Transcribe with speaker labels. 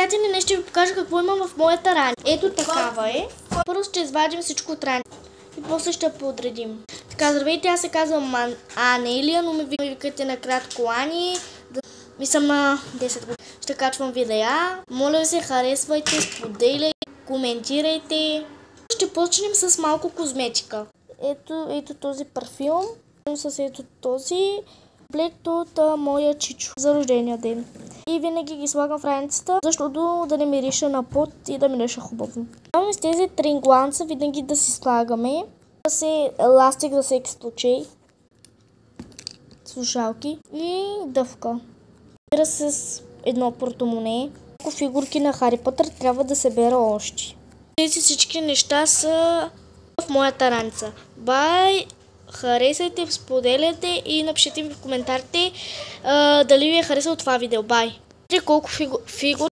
Speaker 1: приятели, днес ще ви покажа какво имам в моята раня. Ето такава е. Първо ще извадим всичко от раня и после ще подредим. Така, здравейте, аз се казвам Анелия, но ме викате накратко Ани. И съм на 10 години. Ще качвам видеа. Моля ви се, харесвайте, споделяйте, коментирайте. Ще почнем с малко козметика. Ето този парфюм. С ето този комплект от моя чичо за рождения ден. И винаги ги слагам в раницата, защото да не мириша на пот и да мириша хубаво. С тези трингланца винаги да си слагаме. Еластик за всеки случай. Слушалки и дъвка. С едно портомоне. Фигурки на Хари Потър трябва да се бера още. Тези всички неща са в моята раница. Бай! Харесайте, споделяйте и напишете ми в коментарите дали ви е харесало това видео. Бай! Колко фигури